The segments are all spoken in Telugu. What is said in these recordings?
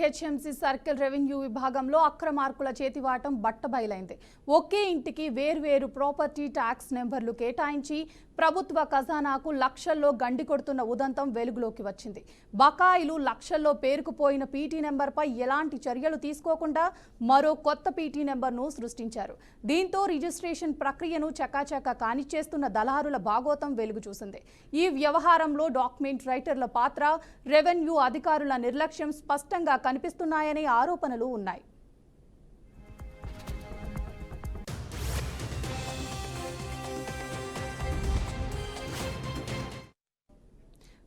జీహెచ్ఎంసీ సర్కిల్ రెవెన్యూ విభాగంలో అక్రమార్కుల చేతివాటం బట్టబయలైంది. ఒకే ఇంటికి వేర్వేరు ప్రాపర్టీ ట్యాక్స్ నెంబర్లు కేటాయించి ప్రభుత్వ ఖజానాకు లక్షల్లో గండి కొడుతున్న ఉదంతం వెలుగులోకి వచ్చింది. బకాయిలు లక్షల్లో పేరుకుపోయిన పీటీ నెంబర్పై ఎలాంటి చర్యలు తీసుకోకుండా మరో కొత్త పీటీ నెంబర్ను సృష్టించారు. దీంతో రిజిస్ట్రేషన్ ప్రక్రియను చకాచకా కానిచ్చేస్తున్న దళారుల భాగోతం వెలుగు చూసింది. ఈ వ్యవహారంలో డాక్యుమెంట్ రైటర్ల పాత్ర, రెవెన్యూ అధికారుల నిర్లక్ష్యం స్పష్టంగా కనిపిస్తున్నాయనే ఆరోపణలు ఉన్నాయి.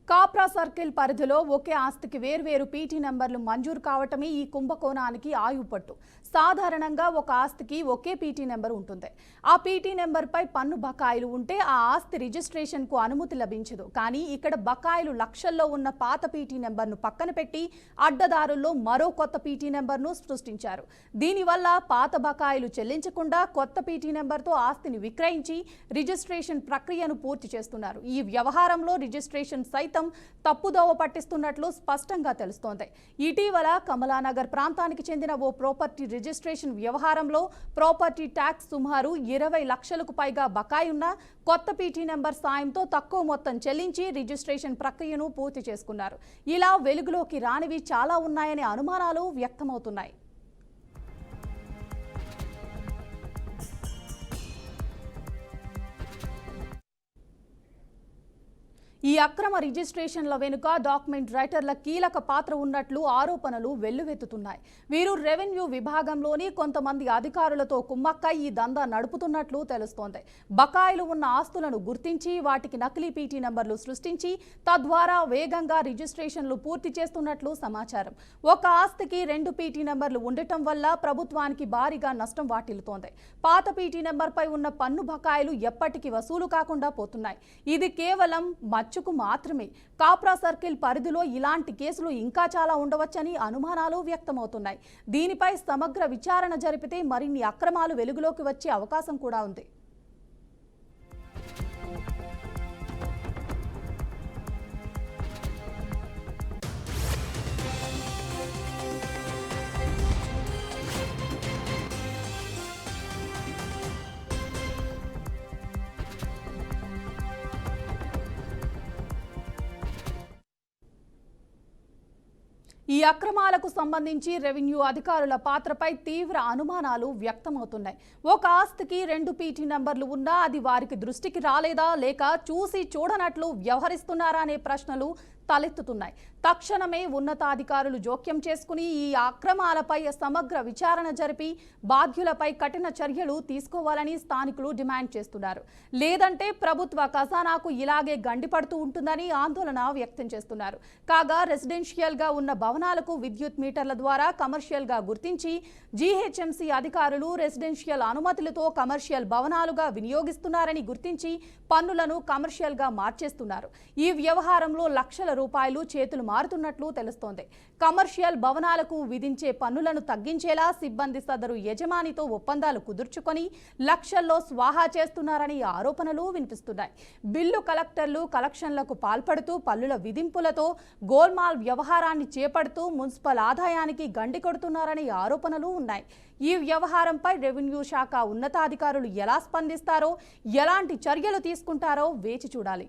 కాప్రా సర్కిల్ పరిధిలో ఒకే ఆస్తికి వేర్వేరు పీటీ నెంబర్లు మంజూరు కావటమే ఈ కుంభకోణానికి ఆయుపట్టు. సాధారణంగా ఒక ఆస్తికి ఒకే పీటీ నెంబర్ ఉంటుంది. ఆ పీటీ నెంబర్పై పన్ను బకాయిలు ఉంటే ఆ ఆస్తి రిజిస్ట్రేషన్కు అనుమతి లభించదు. కానీ ఇక్కడ బకాయిలు లక్షల్లో ఉన్న పాత పీటీ నెంబర్ను పక్కన పెట్టి అడ్డదారుల్లో మరో కొత్త పీటీ నెంబర్ను సృష్టించారు. దీనివల్ల పాత బకాయిలు చెల్లించకుండా కొత్త పీటీ నెంబర్తో ఆస్తిని విక్రయించి రిజిస్ట్రేషన్ ప్రక్రియను పూర్తి చేస్తున్నారు. ఈ వ్యవహారంలో రిజిస్ట్రేషన్ సైతం తప్పుదోవ పట్టిస్తున్నట్లు స్పష్టంగా తెలుస్తోంది. ఇటీవల కమలానగర్ ప్రాంతానికి చెందిన ఓ ప్రాపర్టీ రిజిస్ట్రేషన్ వ్యవహారంలో ప్రాపర్టీ ట్యాక్స్ సుమారు 20 లక్షలకు పైగా బకాయి ఉన్న కొత్త పీటీ నెంబర్ సాయంతో తక్కువ మొత్తం చెల్లించి రిజిస్ట్రేషన్ ప్రక్రియను పూర్తి చేసుకున్నారు. ఇలా వెలుగులోకి రానివి చాలా ఉన్నాయనే అనుమానాలు వ్యక్తమవుతున్నాయి. ఈ అక్రమ రిజిస్ట్రేషన్ల వెనుక డాక్యుమెంట్ రైటర్ల కీలక పాత్ర ఉన్నట్లు ఆరోపణలు వెల్లువెత్తుతున్నాయి. వీరు రెవెన్యూ విభాగంలోని కొంతమంది అధికారులతో కుమ్మక్కై ఈ దందా నడుపుతున్నట్లు తెలుస్తోంది. బకాయిలు ఉన్న ఆస్తులను గుర్తించి వాటికి నకిలీ పీటీ నెంబర్లు సృష్టించి తద్వారా వేగంగా రిజిస్ట్రేషన్లు పూర్తి చేస్తున్నట్లు సమాచారం. ఒక ఆస్తికి 2 పీటీ నెంబర్లు ఉండటం వల్ల ప్రభుత్వానికి భారీగా నష్టం వాటిల్లుతోంది. పాత పీటీ నెంబర్పై ఉన్న పన్ను బకాయిలు ఎప్పటికీ వసూలు కాకుండా పోతున్నాయి. ఇది కేవలం మచ్చుకు మాత్రమే. కాప్రా సర్కిల్ పరిధిలో ఇలాంటి కేసులు ఇంకా చాలా ఉండవచ్చని అనుమానాలు వ్యక్తమవుతున్నాయి. దీనిపై సమగ్ర విచారణ జరిపితే మరిన్ని అక్రమాలు వెలుగులోకి వచ్చే అవకాశం కూడా ఉంది. ఈ అక్రమాలకు సంబంధించి రెవెన్యూ అధికారుల పాత్రపై తీవ్ర అనుమానాలు వ్యక్తమవుతున్నాయి. ఒక ఆస్తికి 2 పీటీ నంబర్లు ఉన్నా అది వారికి దృష్టికి రాలేదా, లేక చూసి చూడనట్లు వ్యవహరిస్తున్నారా అనే ప్రశ్నలు తలెత్తుతున్నాయి. తక్షణమే ఉన్నతాధికారులు జోక్యం చేసుకుని ఈ అక్రమాలపై సమగ్ర విచారణ జరిపి బాధ్యులపై కఠిన చర్యలు తీసుకోవాలని స్థానికులు డిమాండ్ చేస్తున్నారు. లేదంటే ప్రభుత్వ ఖజానాకు ఇలాగే గండిపడుతూ ఉంటుందని ఆందోళన వ్యక్తం చేస్తున్నారు. కాగా రెసిడెన్షియల్గా ఉన్న భవనాలకు విద్యుత్ మీటర్ల ద్వారా కమర్షియల్గా గుర్తించి జీహెచ్ఎంసీ అధికారులు రెసిడెన్షియల్ అనుమతులతో కమర్షియల్ భవనాలుగా వినియోగిస్తున్నారని గుర్తించి పన్నులను కమర్షియల్గా మార్చేస్తున్నారు. ఈ వ్యవహారంలో లక్షల రూపాయలు చేతులు మారుతున్నట్లు తెలుస్తోంది. కమర్షియల్ భవనాలకు విధించే పన్నులను తగ్గించేలా సిబ్బంది సదరు యజమానితో ఒప్పందాలు కుదుర్చుకొని లక్షల్లో స్వాహా చేస్తున్నారని ఆరోపణలు వినిపిస్తున్నాయి. బిల్లు కలెక్టర్లు కలెక్షన్లకు పాల్పడుతూ పన్నుల విధింపులతో గోల్మాల్ వ్యవహారాన్ని చేపడుతూ మున్సిపల్ ఆదాయానికి గండి కొడుతున్నారని ఆరోపణలు ఉన్నాయి. ఈ వ్యవహారంపై రెవెన్యూ శాఖ ఉన్నతాధికారులు ఎలా స్పందిస్తారో, ఎలాంటి చర్యలు తీసుకుంటారో వేచి చూడాలి.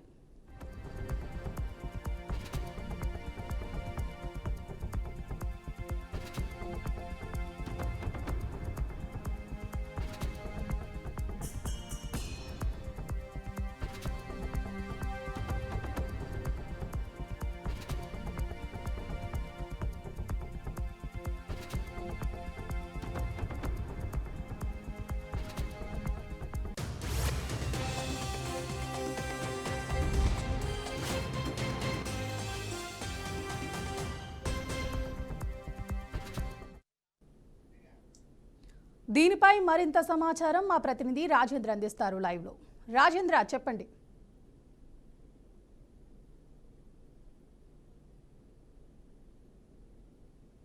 దీనిపై మరింత సమాచారం మా ప్రతినిధి రాజేంద్ర అందిస్తారు లైవ్ లో. రాజేంద్ర, చెప్పండి.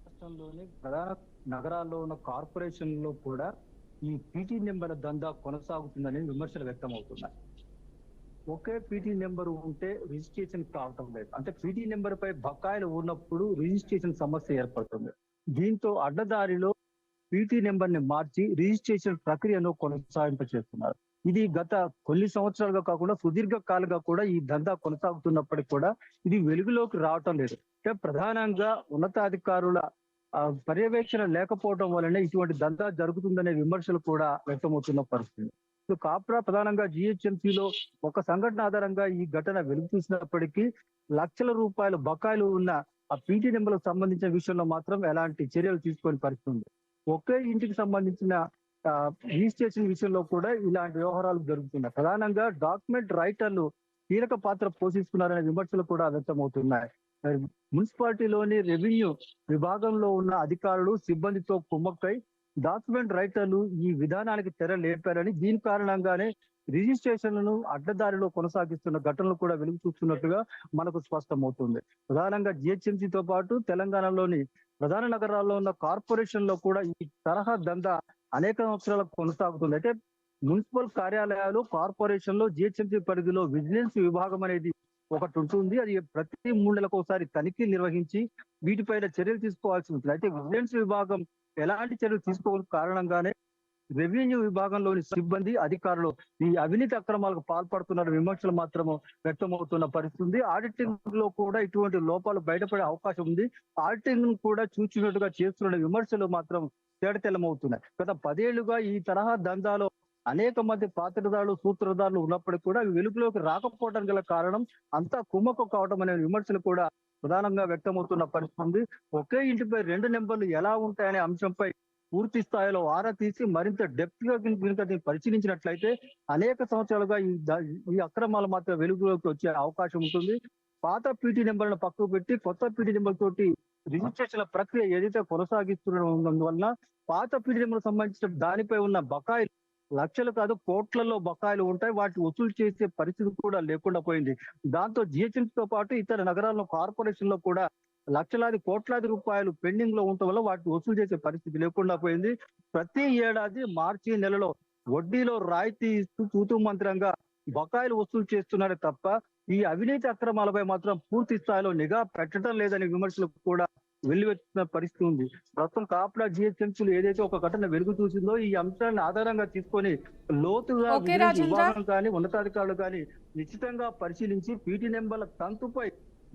రాష్ట్రంలోని ప్రధాన నగరాల్లో ఉన్న కార్పొరేషన్లో కూడా ఈ పీటీ నెంబర్ దందా కొనసాగుతుందని విమర్శలు వ్యక్తమవుతున్నాయి. ఒకే పీటీ నెంబర్ ఉంటే రిజిస్ట్రేషన్ కావటం లేదు. అంటే పీటీ నెంబర్ పై బకాయిలు ఉన్నప్పుడు రిజిస్ట్రేషన్ సమస్య ఏర్పడుతుంది. దీంతో అడ్డదారిలో పీటీ నెంబర్ ని మార్చి రిజిస్ట్రేషన్ ప్రక్రియను కొనసాగింపచేస్తున్నారు. ఇది గత కొన్ని సంవత్సరాలుగా కాకుండా సుదీర్ఘ కాలంగా కూడా ఈ దందా కొనసాగుతున్నప్పటికీ కూడా ఇది వెలుగులోకి రావటం లేదు. అంటే ప్రధానంగా ఉన్నతాధికారుల పర్యవేక్షణ లేకపోవడం వల్లనే ఇటువంటి దందా జరుగుతుందనే విమర్శలు కూడా వ్యక్తమవుతున్న పరిస్థితి. ఇప్పుడు కాప్రా ప్రధానంగా జిహెచ్ఎంసీలో ఒక సంఘటన ఆధారంగా ఈ ఘటన వెలుగు చూసినప్పటికీ లక్షల రూపాయల బకాయిలు ఉన్న ఆ పీటీ నెంబర్లకు సంబంధించిన విషయంలో మాత్రం ఎలాంటి చర్యలు తీసుకొని పరిస్థితి ఉంది. ఒకే ఇంటికి సంబంధించిన రిజిస్ట్రేషన్ విషయంలో కూడా ఇలాంటి వ్యవహారాలు జరుగుతున్నాయి. ప్రధానంగా డాక్యుమెంట్ రైటర్లు కీలక పాత్ర పోషిస్తున్నారనే విమర్శలు కూడా వ్యక్తమవుతున్నాయి. మున్సిపాలిటీలోని రెవెన్యూ విభాగంలో ఉన్న అధికారులు సిబ్బందితో కుమ్మక్కై డాక్యుమెంట్ రైటర్లు ఈ విధానానికి తెర లేపారని, దీని కారణంగానే రిజిస్ట్రేషన్లను అడ్డదారిలో కొనసాగిస్తున్న ఘటనలు కూడా వెలుగు చూస్తున్నట్టుగా మనకు స్పష్టమవుతుంది. ప్రధానంగా జిహెచ్ఎంసీతో పాటు తెలంగాణలోని ప్రధాన నగరాల్లో ఉన్న కార్పొరేషన్ లో కూడా ఈ తరహా దందా అనేక సంవత్సరాలకు కొనసాగుతుంది. అయితే మున్సిపల్ కార్యాలయాలు, కార్పొరేషన్ లో జిహెచ్ఎంసీ పరిధిలో విజిలెన్స్ విభాగం అనేది ఒకటి ఉంటుంది. అది ప్రతి 3 నెలలకు ఒకసారి తనిఖీలు నిర్వహించి వీటిపైన చర్యలు తీసుకోవాల్సి ఉంటుంది. అయితే విజిలెన్స్ విభాగం ఎలాంటి చర్యలు తీసుకోవడం కారణంగానే రెవెన్యూ విభాగంలోని సిబ్బంది, అధికారులు ఈ అవినీతి అక్రమాలకు పాల్పడుతున్న విమర్శలు మాత్రం వ్యక్తమవుతున్న పరిస్థితి. ఆడిటింగ్ లో కూడా ఇటువంటి లోపాలు బయటపడే అవకాశం ఉంది. ఆడిటింగ్ కూడా చూచినట్టుగా చేస్తున్న విమర్శలు మాత్రం తేటతెల్లమవుతున్నాయి. గత 10 ఏళ్లుగా ఈ తరహా దందాలో అనేక మంది పాత్రదారులు, సూత్రధారులు ఉన్నప్పటికీ కూడా అవి వెలుగులోకి రాకపోవడం గల కారణం అంతా కుమ్మక్కు కావడం అనే విమర్శలు కూడా ప్రధానంగా వ్యక్తమవుతున్న పరిస్థితి ఉంది. ఒకే ఇంటిపై 2 నెంబర్లు ఎలా ఉంటాయనే అంశంపై పూర్తి స్థాయిలో ఆరా తీసి మరింత డెప్త్ గా కనుక దీన్ని పరిశీలించినట్లయితే అనేక సంవత్సరాలుగా ఈ అక్రమాలు మాత్రం వెలుగులోకి వచ్చే అవకాశం ఉంటుంది. పాత పీటీ నెంబర్లను పక్కకు పెట్టి కొత్త పీటీ నెంబర్ తోటి రిజిస్ట్రేషన్ ప్రక్రియ ఏదైతే కొనసాగిస్తున్నందువలన పాత పీటీ నెంబర్ సంబంధించిన దానిపై ఉన్న బకాయిలు లక్షలు కాదు కోట్లలో బకాయిలు ఉంటాయి. వాటిని వసూలు చేసే పరిస్థితి కూడా లేకుండా పోయింది. దాంతో జిహెచ్ఎంసీతో పాటు ఇతర నగరాల్లో, కార్పొరేషన్ లో కూడా లక్షలాది కోట్లాది రూపాయలు పెండింగ్ లో ఉండటం వల్ల వాటిని వసూలు చేసే పరిస్థితి లేకుండా పోయింది. ప్రతి ఏడాది మార్చి నెలలో వడ్డీలో రాయితీ ఇస్తూ తూతూ మంత్రంగా బకాయిలు వసూలు చేస్తున్నారే తప్ప ఈ అవినీతి అక్రమాలపై మాత్రం పూర్తి స్థాయిలో నిఘా పెట్టడం లేదనే విమర్శలు కూడా వెల్లువెత్తున్న పరిస్థితి ఉంది. ప్రస్తుతం కాప్రా జిహెచ్ఎంసీలు ఏదైతే ఒక ఘటన వెలుగు చూసిందో ఈ అంశాన్ని ఆధారంగా తీసుకొని లోతుగా విభాగం కానీ ఉన్నతాధికారులు కానీ నిశ్చితంగా పరిశీలించి పీటీ నెంబర్ల తంతుపై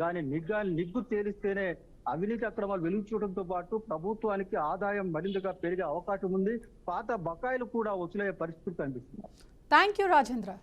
దాని నిగ్గు తేలిస్తేనే అవినీతి అక్రమాలు వెలుగు చూడటంతో పాటు ప్రభుత్వానికి ఆదాయం మరింతగా పెరిగే అవకాశం ఉంది. పాత బకాయిలు కూడా వసూలయ్యే పరిస్థితి కనిపిస్తుంది. Thank you Rajendra.